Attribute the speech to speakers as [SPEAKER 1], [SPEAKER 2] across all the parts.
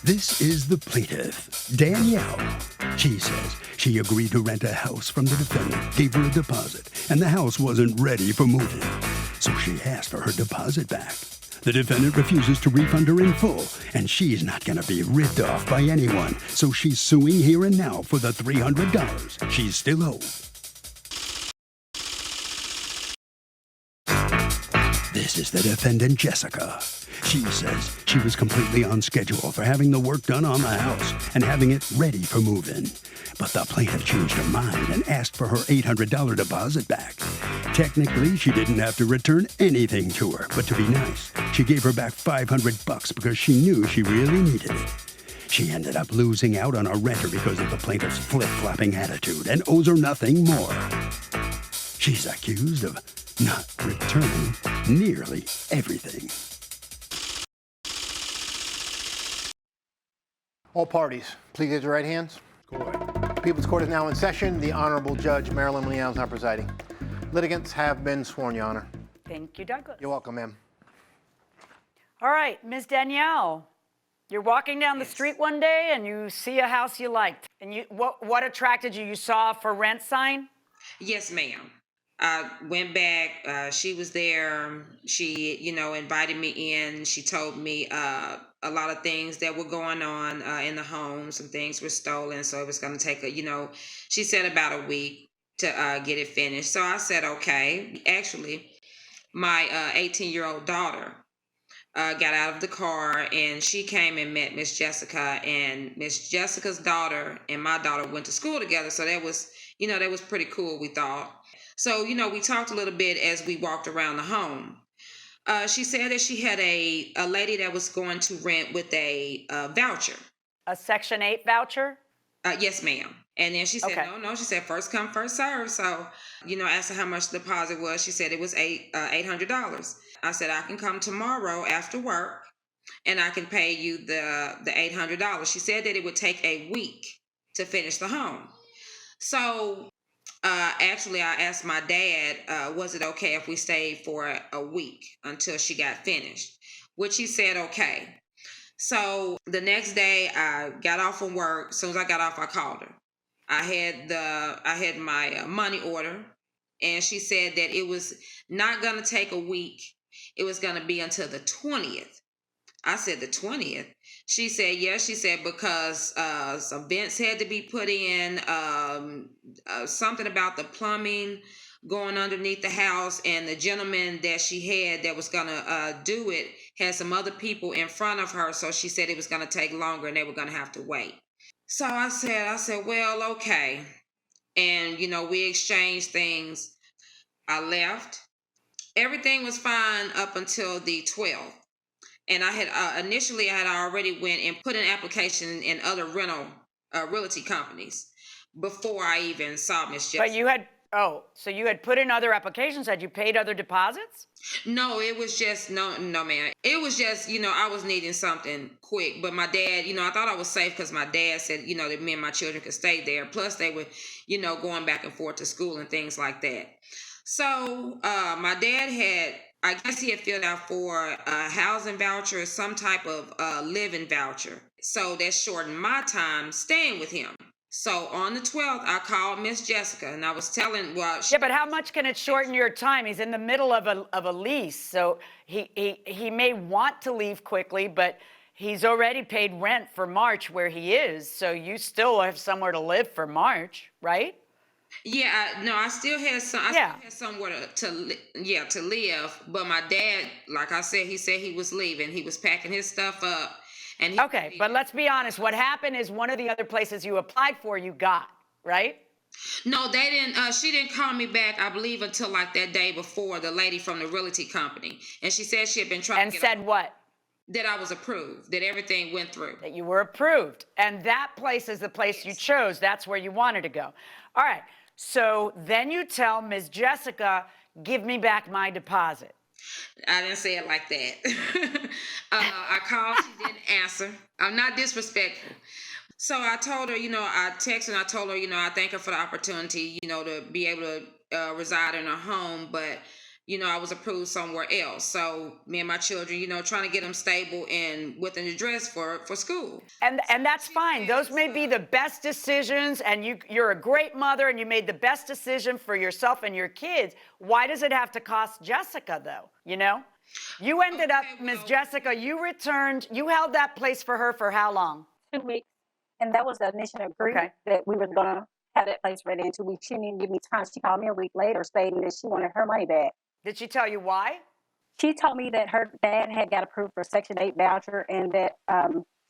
[SPEAKER 1] This is the plaintiff, Danielle. She says she agreed to rent a house from the defendant, gave her a deposit, and the house wasn't ready for moving. So she asked for her deposit back. The defendant refuses to refund her in full, and she's not going to be ripped off by anyone, so she's suing here and now for the $300 she's still owed. This is the defendant, Jessica. She says she was completely on schedule for having the work done on the house and having it ready for move-in. But the plaintiff changed her mind and asked for her $800 deposit back. Technically, she didn't have to return anything to her, but to be nice, she gave her back $500 because she knew she really needed it. She ended up losing out on her renter because of the plaintiff's flip-flopping attitude and owes her nothing more. She's accused of not returning nearly everything.
[SPEAKER 2] All parties, please raise your right hands. The People's Court is now in session. The Honorable Judge Marilyn Leal is now presiding. Litigants have been sworn, Your Honor.
[SPEAKER 3] Thank you, Douglas.
[SPEAKER 2] You're welcome, ma'am.
[SPEAKER 3] All right, Ms. Danielle, you're walking down the street one day and you see a house you liked. And what attracted you? You saw a for rent sign?
[SPEAKER 4] Yes, ma'am. I went back. She was there. She, invited me in. She told me a lot of things that were going on in the home. Some things were stolen, so it was going to take she said about a week to get it finished. So I said, okay. Actually, my 18-year-old daughter got out of the car and she came and met Miss Jessica, and Miss Jessica's daughter and my daughter went to school together. So that was, that was pretty cool, we thought. So, we talked a little bit as we walked around the home. She said that she had a lady that was going to rent with a voucher.
[SPEAKER 3] A Section 8 voucher?
[SPEAKER 4] Yes, ma'am. And then she said,
[SPEAKER 3] okay.
[SPEAKER 4] No. She said, first come, first serve. So, I asked her how much the deposit was. She said it was $800. I said, I can come tomorrow after work and I can pay you the $800. She said that it would take a week to finish the home. So, actually, I asked my dad, was it okay if we stayed for a week until she got finished? Which he said, okay. So the next day I got off from work. As soon as I got off, I called her. I had my money order, and she said that it was not going to take a week. It was going to be until the 20th. I said the 20th. She said, yes. She said, because some vents had to be put in, something about the plumbing going underneath the house, and the gentleman that she had that was going to do it had some other people in front of her, so she said it was going to take longer and they were going to have to wait. So I said, well, okay. And, we exchanged things. I left. Everything was fine up until the 12th. And I had initially already went and put an application in other realty companies before I even saw Miss Jessica.
[SPEAKER 3] But so you had put in other applications. Had you paid other deposits?
[SPEAKER 4] No, it was just, no, ma'am. It was just, I was needing something quick. But my dad, I thought I was safe because my dad said, that me and my children could stay there. Plus they were, going back and forth to school and things like that. So my dad I guess he had filled out for a housing voucher or some type of living voucher. So that shortened my time staying with him. So on the 12th, I called Miss Jessica and I was telling,
[SPEAKER 3] but how much can it shorten your time? He's in the middle of a lease, so he may want to leave quickly, but he's already paid rent for March where he is, so you still have somewhere to live for March, right?
[SPEAKER 4] Yeah, I still had some. I still had somewhere to live. But my dad, like I said, he said he was leaving. He was packing his stuff up. And
[SPEAKER 3] okay, but let's be honest. What happened is one of the other places you applied for, you got, right?
[SPEAKER 4] No, they didn't. She didn't call me back, I believe, until like that day before. The lady from the realty company, and she said she had been trying.
[SPEAKER 3] And said what?
[SPEAKER 4] That I was approved. That everything went through.
[SPEAKER 3] That you were approved, and that place is the place you chose. That's where you wanted to go. All right. So then you tell Ms. Jessica, give me back my deposit.
[SPEAKER 4] I didn't say it like that. I called, she didn't answer. I'm not disrespectful. So I told her, I texted and I told her, I thank her for the opportunity, to be able to reside in her home. But, I was approved somewhere else. So me and my children, trying to get them stable and with an address for school.
[SPEAKER 3] And that's fine. Those may be the best decisions, and you're a great mother, and you made the best decision for yourself and your kids. Why does it have to cost Jessica, though? You ended up, Ms. Jessica, you held that place for her for how long?
[SPEAKER 5] 2 weeks. And that was the initial agreement that we were going to have that place ready in 2 weeks. She didn't even give me time. She called me a week later stating that she wanted her money back.
[SPEAKER 3] Did she tell you why?
[SPEAKER 5] She told me that her dad had got approved for Section 8 voucher and that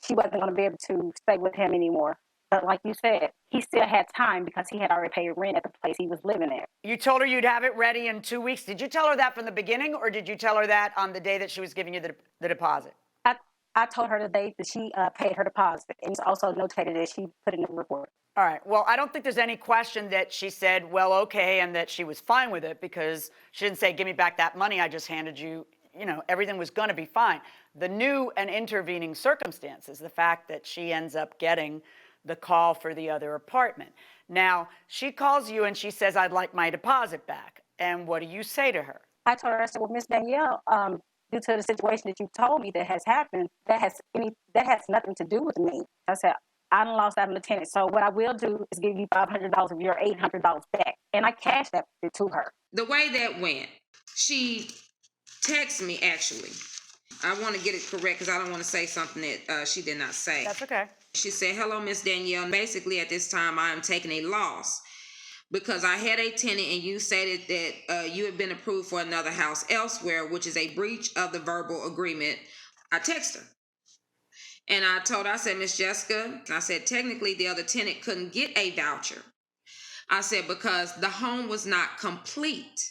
[SPEAKER 5] she wasn't going to be able to stay with him anymore. But like you said, he still had time because he had already paid rent at the place he was living at.
[SPEAKER 3] You told her you'd have it ready in 2 weeks. Did you tell her that from the beginning, or did you tell her that on the day that she was giving you the deposit?
[SPEAKER 5] I told her the day that she paid her deposit, and it's also notated that she put in the report.
[SPEAKER 3] All right. Well, I don't think there's any question that she said, well, okay, and that she was fine with it, because she didn't say, give me back that money I just handed you. Everything was going to be fine. The new and intervening circumstances, the fact that she ends up getting the call for the other apartment. Now, she calls you and she says, I'd like my deposit back. And what do you say to her?
[SPEAKER 5] I told her, I said, well, Miss Danielle, due to the situation that you told me that has happened, that has nothing to do with me. I said, I done lost out on the tenant. So what I will do is give you $500 of your $800 back. And I cashed that to her.
[SPEAKER 4] The way that went, she texted me, actually. I want to get it correct because I don't want to say something that she did not say.
[SPEAKER 3] That's okay.
[SPEAKER 4] She said, hello, Miss Danielle. Basically, at this time, I am taking a loss because I had a tenant and you stated that you had been approved for another house elsewhere, which is a breach of the verbal agreement. I texted her. And I told her, I said, Miss Jessica, I said, technically the other tenant couldn't get a voucher. I said, because the home was not complete.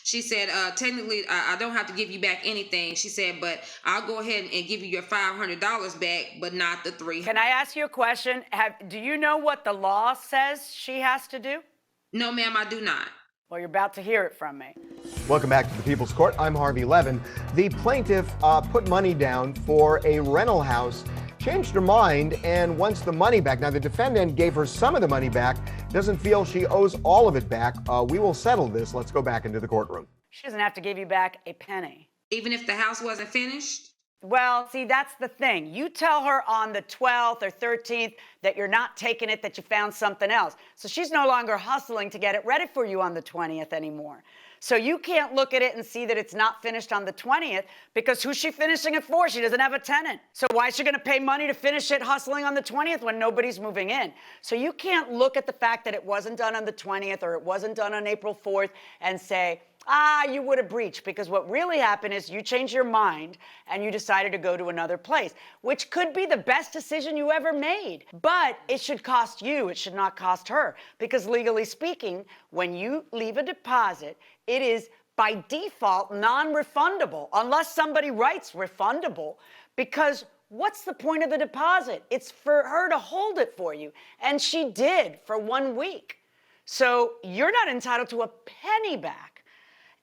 [SPEAKER 4] She said, technically, I don't have to give you back anything. She said, but I'll go ahead and give you your $500 back, but not the $300.
[SPEAKER 3] Can I ask you a question? Do you know what the law says she has to do?
[SPEAKER 4] No, ma'am, I do not.
[SPEAKER 3] Well, you're about to hear it from me.
[SPEAKER 6] Welcome back to the People's Court. I'm Harvey Levin. The plaintiff put money down for a rental house, changed her mind, and wants the money back. Now, the defendant gave her some of the money back, doesn't feel she owes all of it back. We will settle this. Let's go back into the courtroom.
[SPEAKER 3] She doesn't have to give you back a penny.
[SPEAKER 4] Even if the house wasn't finished?
[SPEAKER 3] Well, see, that's the thing. You tell her on the 12th or 13th that you're not taking it, that you found something else. So she's no longer hustling to get it ready for you on the 20th anymore. So you can't look at it and see that it's not finished on the 20th, because who's she finishing it for? She doesn't have a tenant. So why is she going to pay money to finish it hustling on the 20th when nobody's moving in? So you can't look at the fact that it wasn't done on the 20th or it wasn't done on April 4th and say, you would have breached, because what really happened is you changed your mind and you decided to go to another place, which could be the best decision you ever made. But it should cost you. It should not cost her, because legally speaking, when you leave a deposit, it is by default non-refundable, unless somebody writes refundable, because what's the point of the deposit? It's for her to hold it for you. And she did for 1 week. So you're not entitled to a penny back.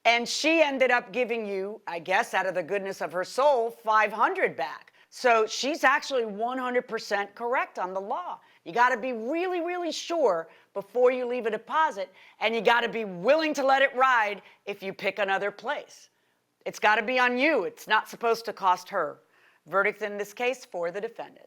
[SPEAKER 3] And she ended up giving you, I guess, out of the goodness of her soul, $500 back. So she's actually 100% correct on the law. You got to be really, really sure before you leave a deposit, and you got to be willing to let it ride if you pick another place. It's got to be on you. It's not supposed to cost her. Verdict in this case for the defendant.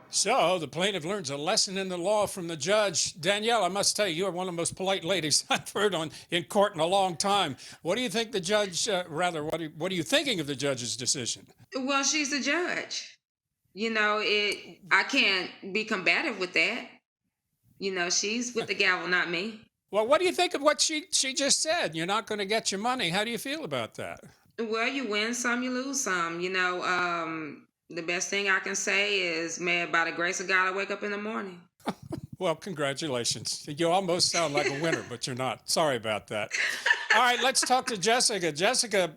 [SPEAKER 7] So the plaintiff learns a lesson in the law from the judge. Danielle, I must tell you, you are one of the most polite ladies I've heard in court in a long time. What do you think the judge, what are you thinking of the judge's decision?
[SPEAKER 4] Well, she's the judge. I can't be combative with that. She's with the gavel, not me.
[SPEAKER 7] Well, what do you think of what she just said? You're not going to get your money. How do you feel about that?
[SPEAKER 4] Well, you win some, you lose some. The best thing I can say is, may by the grace of God, I wake up in the morning.
[SPEAKER 7] Well, congratulations. You almost sound like a winner, but you're not. Sorry about that. All right, let's talk to Jessica. Jessica,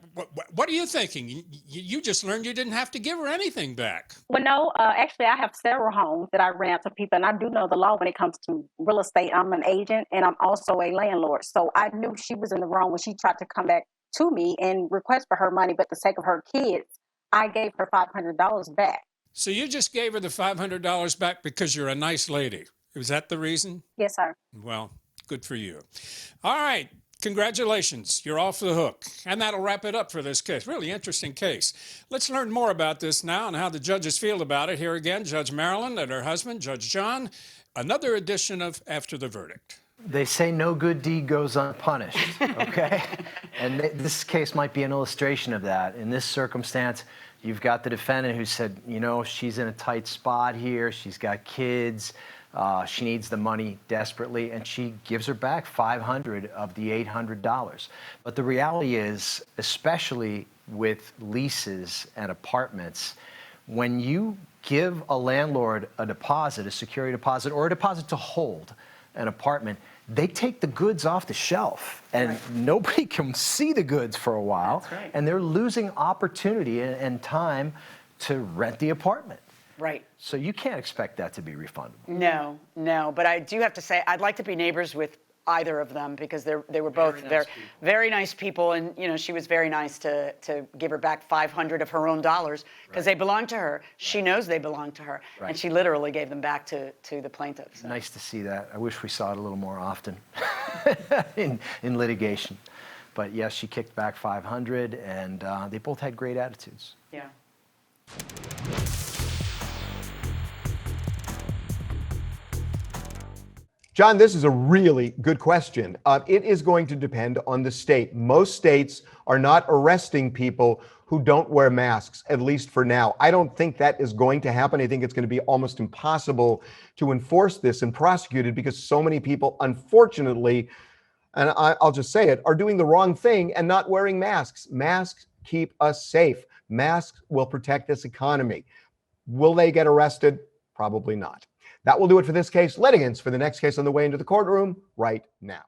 [SPEAKER 7] what are you thinking? You just learned you didn't have to give her anything back.
[SPEAKER 5] Well, no, actually, I have several homes that I rent to people, and I do know the law when it comes to real estate. I'm an agent, and I'm also a landlord. So I knew she was in the wrong when she tried to come back to me and request for her money, but for the sake of her kids, I gave her $500 back.
[SPEAKER 7] So you just gave her the $500 back because you're a nice lady. Was that the reason?
[SPEAKER 5] Yes, sir.
[SPEAKER 7] Well, Good for you. All right. Congratulations. You're off the hook. And that'll wrap it up for this case. Really interesting case. Let's learn more about this now and how the judges feel about it. Here again, Judge Marilyn and her husband, Judge John. Another edition of After the Verdict.
[SPEAKER 8] They say no good deed goes unpunished, okay? And this case might be an illustration of that. In this circumstance, you've got the defendant who said, you know, she's in a tight spot here. She's got kids. She needs the money desperately, and she gives her back $500 of the $800. But the reality is, especially with leases and apartments, when you give a landlord a deposit, a security deposit, or a deposit to hold an apartment, they take the goods off the shelf, and nobody can see the goods for a while, and they're losing opportunity and time to rent the apartment.
[SPEAKER 3] Right.
[SPEAKER 8] So you can't expect that to be refundable.
[SPEAKER 3] No. But I do have to say, I'd like to be neighbors with either of them because they were both very nice people, and you know, she was very nice to give her back $500 of her own dollars because they belong to her. She knows they belong to her, and she literally gave them back to the plaintiff. So.
[SPEAKER 8] Nice to see that. I wish we saw it a little more often in litigation. But yes, she kicked back $500, and they both had great attitudes.
[SPEAKER 3] Yeah.
[SPEAKER 6] John, this is a really good question. It is going to depend on the state. Most states are not arresting people who don't wear masks, at least for now. I don't think that is going to happen. I think it's going to be almost impossible to enforce this and prosecute it because so many people, unfortunately, and I'll just say it, are doing the wrong thing and not wearing masks. Masks keep us safe. Masks will protect this economy. Will they get arrested? Probably not. That will do it for this case. Litigants for the next case on the way into the courtroom right now.